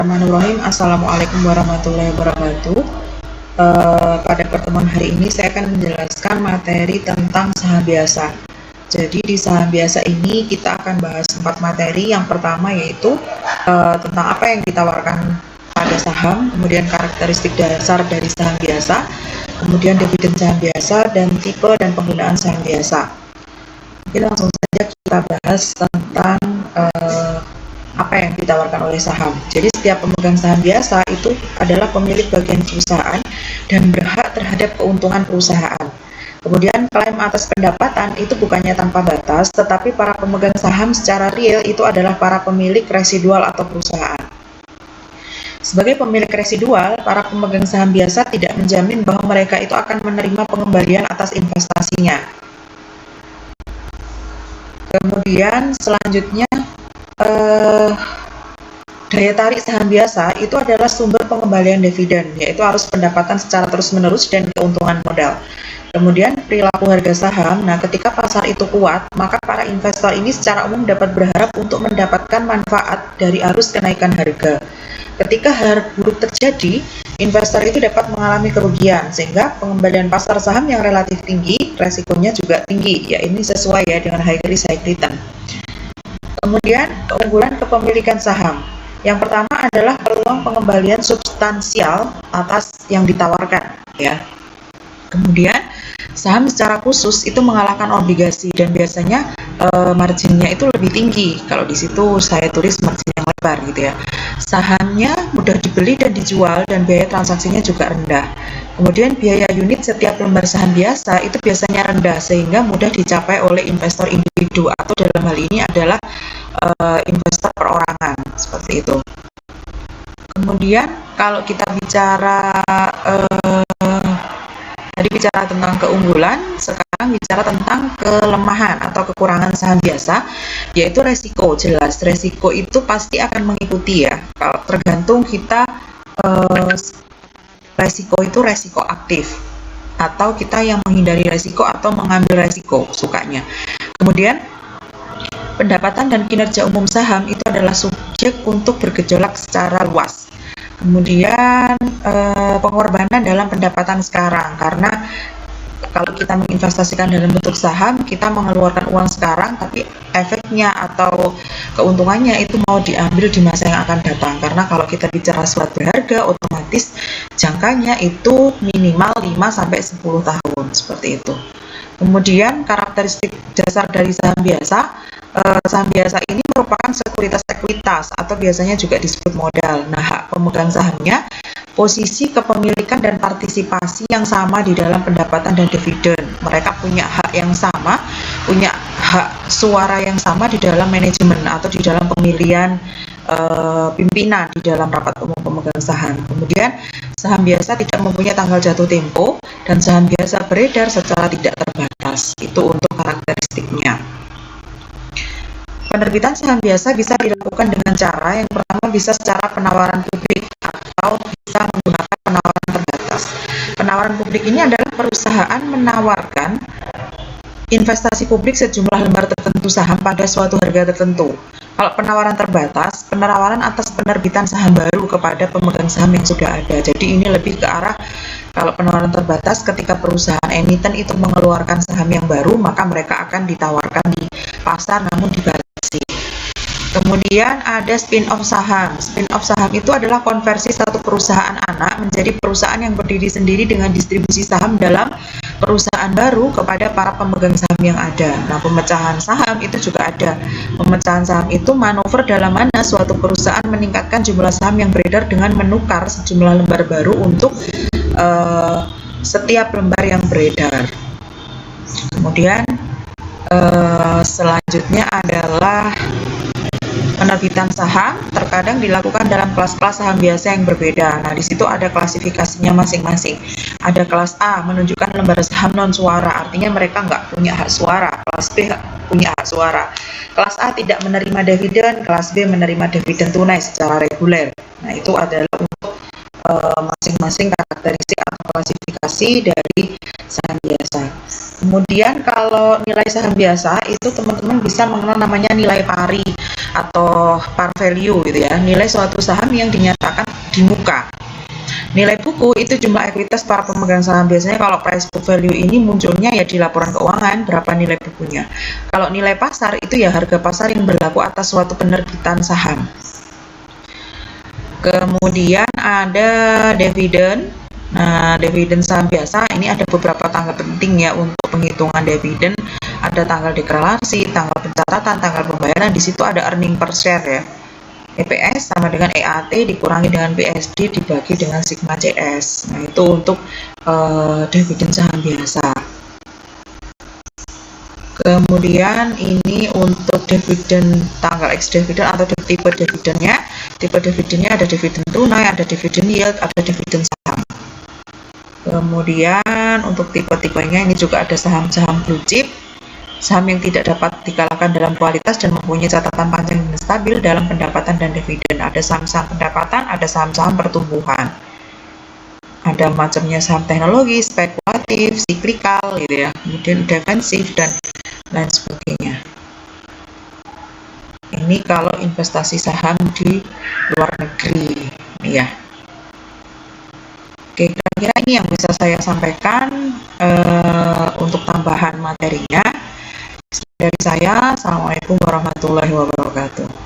Bismillahirrahmanirrahim. Assalamualaikum warahmatullahi wabarakatuh. Pada pertemuan hari ini saya akan menjelaskan materi tentang saham biasa. Jadi di saham biasa ini kita akan bahas 4 materi. Yang pertama yaitu tentang apa yang ditawarkan pada saham, kemudian karakteristik dasar dari saham biasa, kemudian dividen saham biasa, dan tipe dan penggunaan saham biasa. Mungkin langsung saja kita bahas tentang apa yang ditawarkan oleh saham. Jadi setiap pemegang saham biasa itu adalah pemilik bagian perusahaan dan berhak terhadap keuntungan perusahaan. Kemudian klaim atas pendapatan itu bukannya tanpa batas, tetapi para pemegang saham secara real itu adalah para pemilik residual atau perusahaan. Sebagai pemilik residual, para pemegang saham biasa tidak menjamin bahwa mereka itu akan menerima pengembalian atas investasinya. Kemudian selanjutnya daya tarik saham biasa itu adalah sumber pengembalian dividen, yaitu arus pendapatan secara terus-menerus dan keuntungan modal. Kemudian perilaku harga saham, ketika pasar itu kuat, maka para investor ini secara umum dapat berharap untuk mendapatkan manfaat dari arus kenaikan harga. Ketika harga buruk terjadi, investor itu dapat mengalami kerugian, sehingga pengembalian pasar saham yang relatif tinggi, resikonya juga tinggi, ya ini sesuai ya dengan high risk high return. Kemudian keunggulan kepemilikan saham. Yang pertama adalah peluang pengembalian substansial atas yang ditawarkan, ya. Kemudian saham secara khusus itu mengalahkan obligasi dan biasanya marginnya itu lebih tinggi. Kalau di situ saya tulis margin yang lebar gitu ya. Sahamnya mudah dibeli dan dijual dan biaya transaksinya juga rendah. Kemudian biaya unit setiap lembar saham biasa itu biasanya rendah sehingga mudah dicapai oleh investor individu atau dalam hal ini adalah investor perorangan seperti itu. Kemudian kalau kita bicara tadi bicara tentang keunggulan, sekarang bicara tentang kelemahan atau kekurangan saham biasa, yaitu resiko. Jelas resiko itu pasti akan mengikuti ya, kalau tergantung kita resiko itu resiko aktif atau kita yang menghindari resiko atau mengambil resiko sukanya. Kemudian pendapatan dan kinerja umum saham itu adalah subjek untuk bergejolak secara luas. Kemudian pengorbanan dalam pendapatan sekarang, karena kalau kita menginvestasikan dalam bentuk saham, kita mengeluarkan uang sekarang, tapi efeknya atau keuntungannya itu mau diambil di masa yang akan datang. Karena kalau kita bicara suatu berharga, otomatis jangkanya itu minimal 5-10 tahun, seperti itu. Kemudian karakteristik dasar dari saham biasa. Saham biasa ini merupakan sekuritas atau biasanya juga disebut modal. Nah, hak pemegang sahamnya, posisi kepemilikan dan partisipasi yang sama di dalam pendapatan dan dividen. Mereka punya hak yang sama, punya hak suara yang sama di dalam manajemen atau di dalam pemilihan pimpinan di dalam rapat umum pemegang saham. Kemudian saham biasa tidak mempunyai tanggal jatuh tempo dan saham biasa beredar secara tidak terbatas. Itu untuk karakteristiknya. Penerbitan saham biasa bisa dilakukan dengan cara yang pertama bisa secara penawaran publik atau bisa menggunakan penawaran terbatas. Penawaran publik ini adalah perusahaan menawarkan investasi publik sejumlah lembar tertentu saham pada suatu harga tertentu. Kalau penawaran terbatas, penawaran atas penerbitan saham baru kepada pemegang saham yang sudah ada. Jadi ini lebih ke arah kalau penawaran terbatas ketika perusahaan emiten itu mengeluarkan saham yang baru, maka mereka akan ditawarkan di pasar namun dibatasi. Kemudian ada spin-off saham. Spin-off saham itu adalah konversi satu perusahaan anak menjadi perusahaan yang berdiri sendiri dengan distribusi saham dalam perusahaan baru kepada para pemegang saham yang ada. Nah, pemecahan saham itu juga ada. Pemecahan saham itu manuver dalam mana suatu perusahaan meningkatkan jumlah saham yang beredar dengan menukar sejumlah lembar baru untuk setiap lembar yang beredar. Kemudian selanjutnya adalah penerbitan saham terkadang dilakukan dalam kelas-kelas saham biasa yang berbeda. Nah, di situ ada klasifikasinya masing-masing. Ada kelas A menunjukkan lembar saham non suara, artinya mereka nggak punya hak suara. Kelas B punya hak suara. Kelas A tidak menerima dividen, kelas B menerima dividen tunai secara reguler. Nah, itu adalah untuk masing-masing karakteristik atau klasifikasi dari saham biasa. Kemudian kalau nilai saham biasa itu teman-teman bisa mengenal namanya nilai pari atau par value gitu ya, nilai suatu saham yang dinyatakan di muka. Nilai buku itu jumlah ekuitas para pemegang saham. Biasanya kalau price book value ini munculnya ya di laporan keuangan berapa nilai bukunya. Kalau nilai pasar itu ya harga pasar yang berlaku atas suatu penerbitan saham. Kemudian ada dividen. Nah, dividen saham biasa ini ada beberapa tanggal penting ya untuk penghitungan dividen. Ada tanggal deklarasi, tanggal pencatatan, tanggal pembayaran. Di situ ada earning per share ya. EPS sama dengan EAT dikurangi dengan PSD dibagi dengan sigma CS. Nah, itu untuk dividen saham biasa. Kemudian ini untuk dividen tanggal X dividen atau tipe dividennya. Tipe dividennya ada dividen tunai, ada dividen yield, ada dividen saham. Kemudian untuk tipe-tipenya ini juga ada saham-saham blue chip, saham yang tidak dapat dikalahkan dalam kualitas dan mempunyai catatan panjang dan stabil dalam pendapatan dan dividen. Ada saham-saham pendapatan, ada saham-saham pertumbuhan. Ada macamnya saham teknologi, spekulatif, siklikal gitu ya, kemudian defensif dan lain sebagainya. Ini kalau investasi saham di luar negeri ya. Oke, kira-kira ini yang bisa saya sampaikan untuk tambahan materinya. Dari saya, Assalamualaikum warahmatullahi wabarakatuh.